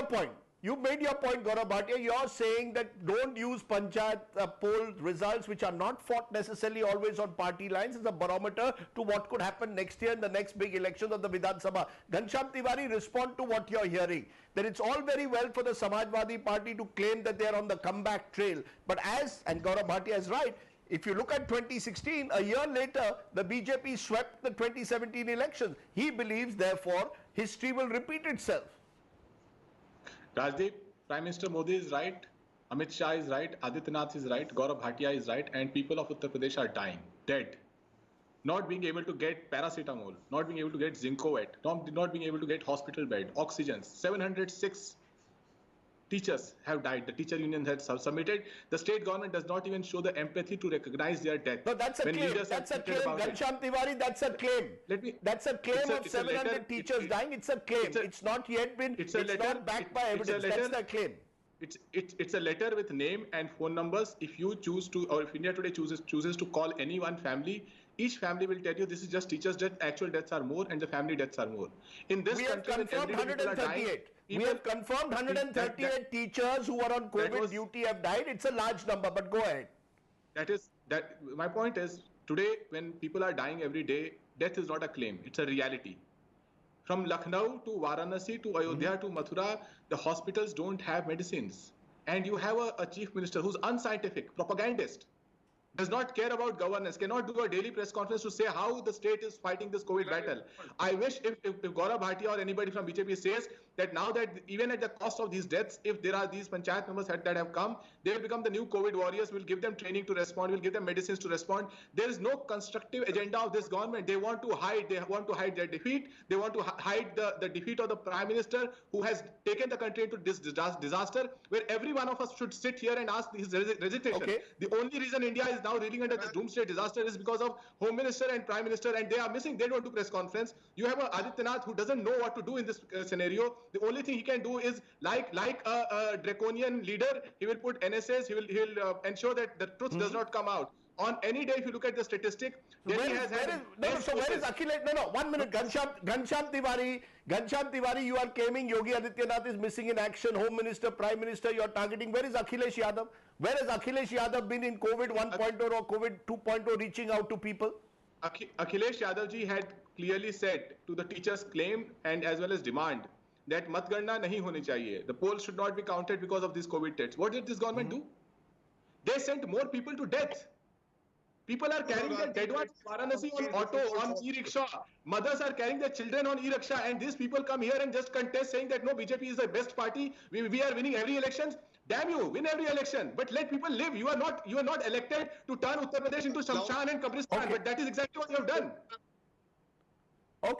your point. You made your point, Gaurav Bhatia. You're saying that don't use Panchayat poll results, which are not fought necessarily always on party lines, as a barometer to what could happen next year in the next big elections of the Vidhan Sabha. Ghanshyam Tiwari, respond to what you're hearing. That it's all very well for the Samajwadi Party to claim that they're on the comeback trail. But and Gaurav Bhatia is right, if you look at 2016, a year later, the BJP swept the 2017 elections. He believes, therefore, history will repeat itself. Rajdeep, Prime Minister Modi is right, Amit Shah is right, Adityanath is right, Gaurav Bhatia is right, and people of Uttar Pradesh are dying, dead. Not being able to get paracetamol, not being able to get Zincovet, not being able to get hospital bed, oxygen. 706 teachers have died. The teacher union has submitted. The state government does not even show the empathy to recognize their death. No, that's a claim. That's a claim. Ghanshyam Tiwari, that's a claim. That's a claim of 700 teachers dying. It's a claim. It's not yet been, it's not backed by evidence. That's the claim. It's a letter with name and phone numbers. If you choose to, or if India Today chooses to call any one family, each family will tell you this is just teachers' death. Actual deaths are more, and the family deaths are more. In this country, we have confirmed 138. We have confirmed 138 teachers who are on COVID duty have died. It's a large number, but go ahead. My point is, today when people are dying every day, death is not a claim; it's a reality. From Lucknow to Varanasi to Ayodhya to Mathura, the hospitals don't have medicines. And you have a chief minister who's unscientific, propagandist, does not care about governance, cannot do a daily press conference to say how the state is fighting this COVID battle. I wish if Gaurav Bhatia or anybody from BJP says that now that even at the cost of these deaths, if there are these panchayat members that have come, they will become the new COVID warriors. We'll give them training to respond. We'll give them medicines to respond. There is no constructive agenda of this government. They want to hide. They want to hide their defeat. They want to hide the defeat of the Prime Minister who has taken the country into this disaster, where every one of us should sit here and ask his resignation. Okay. The only reason India is now reeling under this doomsday disaster is because of Home Minister and Prime Minister, and they are missing. They don't do press conference. You have Adityanath who doesn't know what to do in this scenario. The only thing he can do is like a draconian leader, he will put NSAs. He will ensure that the truth does not come out. On any day, if you look at the statistic, Delhi has had... where is Akhilesh? No, 1 minute. Ghanshyam Tiwari, you are claiming Yogi Adityanath is missing in action. Home Minister, Prime Minister, you are targeting. Where is Akhilesh Yadav? Where has Akhilesh Yadav been in COVID 1.0 or COVID 2.0 reaching out to people? Akhilesh Yadav ji had clearly said to the teachers' claim and as well as demand that matganna nahi honi chahiye. The polls should not be counted because of these COVID tests. What did this government do? They sent more people to death. People are carrying their dead ones in Varanasi on auto, on e-rickshaw. Mothers are carrying their children on e-rickshaw, and these people come here and just contest saying that no, BJP is the best party. We are winning every election. Damn you, win every election, but let people live. You are not elected to turn Uttar Pradesh into Shamshan and Kabristan, but that is exactly what you have done. Okay.